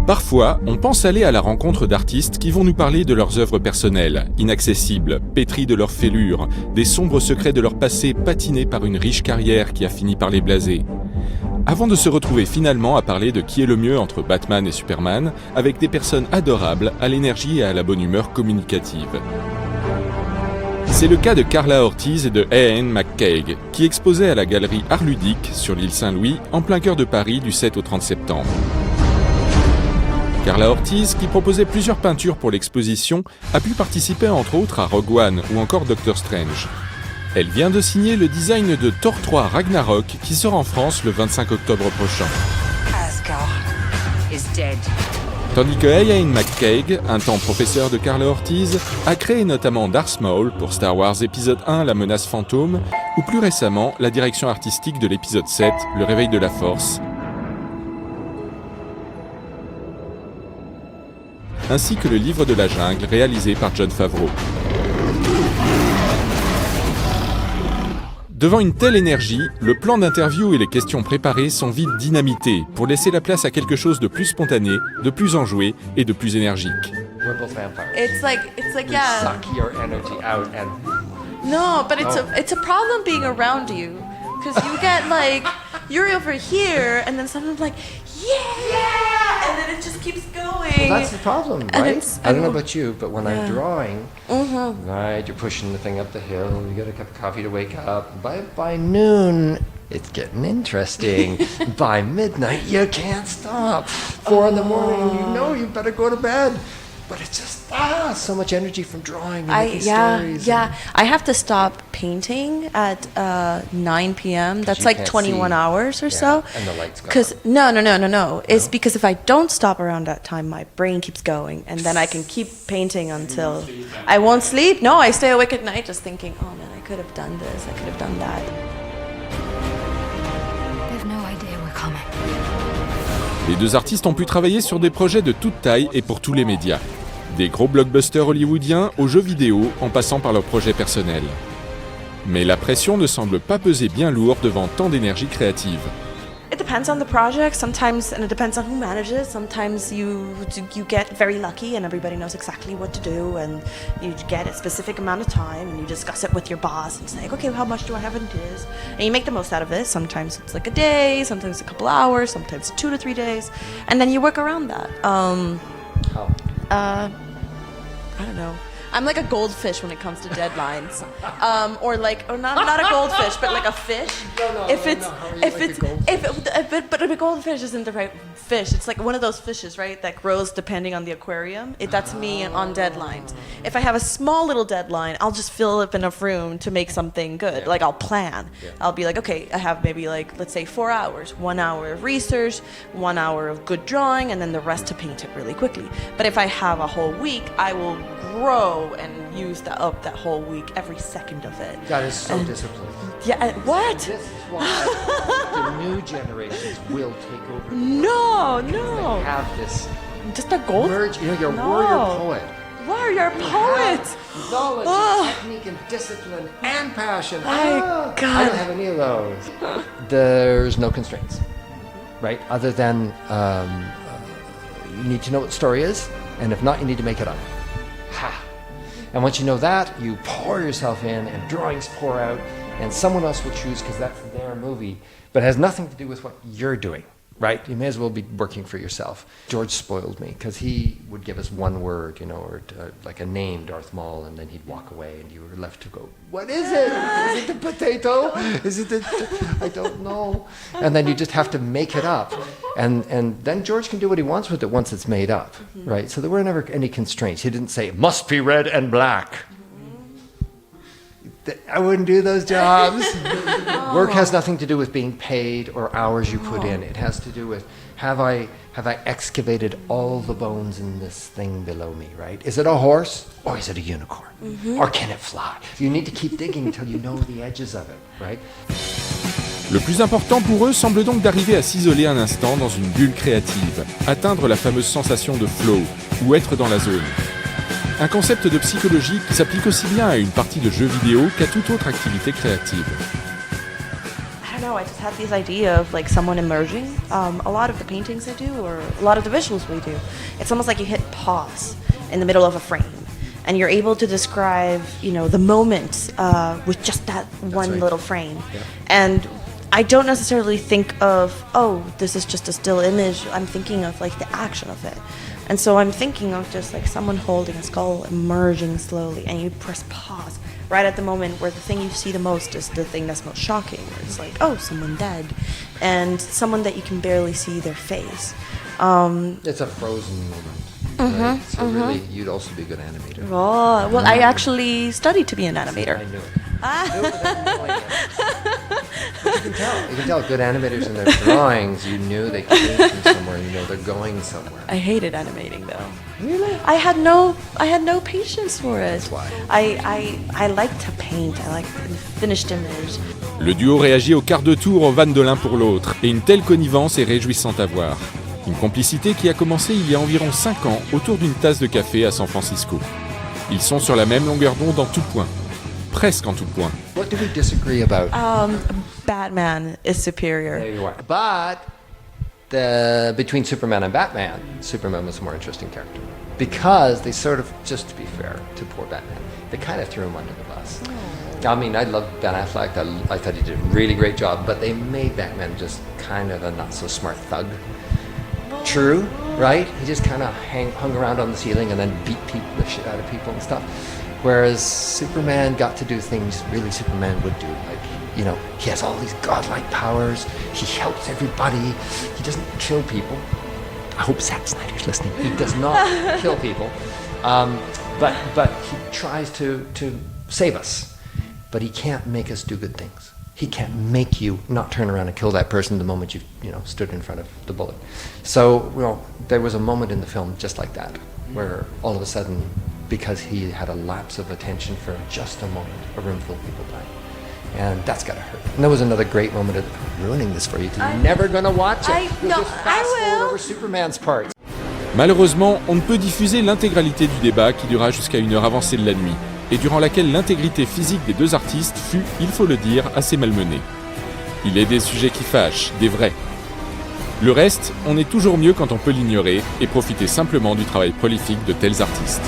Parfois, on pense aller à la rencontre d'artistes qui vont nous parler de leurs œuvres personnelles, inaccessibles, pétries de leurs fêlures, des sombres secrets de leur passé patinés par une riche carrière qui a fini par les blaser. Avant de se retrouver finalement à parler de qui est le mieux entre Batman et Superman, avec des personnes adorables, à l'énergie et à la bonne humeur communicative. C'est le cas de Karla ORTIZ et de Iain McCAIG, qui exposaient à la galerie Arludik, sur l'île Saint-Louis, en plein cœur de Paris du 7 au 30 septembre. Karla ORTIZ, qui proposait plusieurs peintures pour l'exposition, a pu participer entre autres à Rogue One ou encore Doctor Strange. Elle vient de signer le design de Thor 3 Ragnarok qui sort en France le 25 octobre prochain. Tandis que Iain McCAIG, un temps professeur de Karla ORTIZ, a créé notamment Darth Maul pour Star Wars épisode 1 La menace fantôme, ou plus récemment la direction artistique de l'épisode 7 Le réveil de la force, ainsi que le livre de la jungle réalisé par Jon Favreau. Devant une telle énergie, le plan d'interview et les questions préparées sont vite dynamités pour laisser la place à quelque chose de plus spontané, de plus enjoué et de plus énergique. It's like yeah. Suck your energy out and No, but it's a problem being around you, because you get like you're over here and then someone's like yeah, and then it just keeps going. well, that's the problem, right? I don't know about you, but when I'm drawing, right, you're pushing the thing up the hill, you get a cup of coffee to wake up. By noon, it's getting interesting. By midnight, you can't stop. 4 in the morning, you know you better go to bed. But it's just so much energy from drawing and making stories. Yeah. I have to stop painting at 9 p.m. That's like 21 hours or so. And the lights go. Because no. It's because if I don't stop around that time, my brain keeps going, and then I can keep painting until I won't sleep. No, I stay awake at night just thinking, oh man, I could have done this, I could have done that. They've no idea we're coming. Les deux artistes ont pu travailler sur des projets de toute taille et pour tous les médias. Des gros blockbusters hollywoodiens aux jeux vidéo en passant par leurs projets personnels. Mais la pression ne semble pas peser bien lourd devant tant d'énergie créative. It depends on the project sometimes, and it depends on who manages. Sometimes you get very lucky and everybody knows exactly what to do, and you get a specific amount of time and you discuss it with your boss and say, okay, how much do I have in this? And you make the most out of it. Sometimes it's like a day, sometimes a couple hours, sometimes 2 to 3 days, and then you work around that. How? I don't know. I'm like a goldfish when it comes to deadlines, or not a goldfish, but like a fish. But a goldfish isn't the right fish. It's like one of those fishes, right, that grows depending on the aquarium. That's me on deadlines. If I have a small little deadline, I'll just fill up enough room to make something good. Like I'll plan. I'll be like, okay, I have maybe like, let's say 4 hours, 1 hour of research, 1 hour of good drawing, and then the rest to paint it really quickly. But if I have a whole week, I will grow and use that whole week, every second of it. That is so disciplined. Yeah, what? This is why the new generations will take over. No. They have this Just a gold? merge. You're a warrior poet. Warrior poet! Knowledge, and technique, and discipline, and passion. I don't have any of those. There's no constraints, right? Other than you need to know what the story is, and if not, you need to make it up. And once you know that, you pour yourself in and drawings pour out and someone else will choose because that's their movie, but it has nothing to do with what you're doing, right? You may as well be working for yourself. George spoiled me because he would give us one word, or like a name, Darth Maul, and then he'd walk away and you were left to go, what is it? Is it the potato? Is it the... I don't know. And then you just have to make it up. And then George can do what he wants with it once it's made up, right? So there were never any constraints. He didn't say, it must be red and black. I wouldn't do those jobs. Work has nothing to do with being paid or hours you put in. It has to do with, have I excavated all the bones in this thing below me, right? Is it a horse or is it a unicorn? Or can it fly? You need to keep digging until you know the edges of it, right? Le plus important pour eux semble donc d'arriver à s'isoler un instant dans une bulle créative, atteindre la fameuse sensation de flow, ou être dans la zone. Un concept de psychologie qui s'applique aussi bien à une partie de jeux vidéo qu'à toute autre activité créative. I don't know. I just had this idea of like someone emerging. A lot of the paintings I do, or a lot of the visuals we do, it's almost like you hit pause in the middle of a frame, and you're able to describe, you know, the moment with just that one little frame. Yeah. And I don't necessarily think of, oh, this is just a still image. I'm thinking of like the action of it. And so I'm thinking of just like someone holding a skull emerging slowly, and you press pause right at the moment where the thing you see the most is the thing that's most shocking. Where it's like, oh, someone dead, and someone that you can barely see their face. It's a frozen moment. Right? So really, you'd also be a good animator. Oh, well, I actually studied to be an animator. I knew it. I knew it without knowing it. But you can tell. You can tell good animators in their drawings. You knew they came from somewhere. You know they're going somewhere. I hated animating though. Really? I had no patience for it. That's why. I like to paint. I like the finished image. Le duo réagit au quart de tour aux vannes de l'un pour l'autre, et une telle connivence est réjouissante à voir. Une complicité qui a commencé il y a environ 5 ans autour d'une tasse de café à San Francisco. Ils sont sur la même longueur d'onde en tout point. Presque en tout point. What do we disagree about? Batman is superior. There you are. But between Superman and Batman, Superman was a more interesting character. Because they sort of, just to be fair to poor Batman, they kind of threw him under the bus. I mean, I love Ben Affleck. I thought he did a really great job, but they made Batman just kind of a not-so-smart thug. True, right? He just kind of hung around on the ceiling and then beat the shit out of people and stuff. Whereas Superman got to do things really Superman would do. Like, you know, he has all these godlike powers. He helps everybody. He doesn't kill people. I hope Zack Snyder's listening. He does not kill people. But he tries to save us. But he can't make us do good things. He can't make you not turn around and kill that person the moment you stood in front of the bullet. So, there was a moment in the film just like that, where all of a sudden, because he had a lapse of attention for just a moment, a room full of people died. And that's gotta hurt. And there was another great moment of ruining this for you. You're never gonna watch it. You'll just fast forward over Superman's part. Malheureusement, on ne peut diffuser l'intégralité du débat qui dura jusqu'à une heure avancée de la nuit, et durant laquelle l'intégrité physique des deux artistes fut, il faut le dire, assez malmenée. Il est des sujets qui fâchent, des vrais. Le reste, on est toujours mieux quand on peut l'ignorer et profiter simplement du travail prolifique de tels artistes.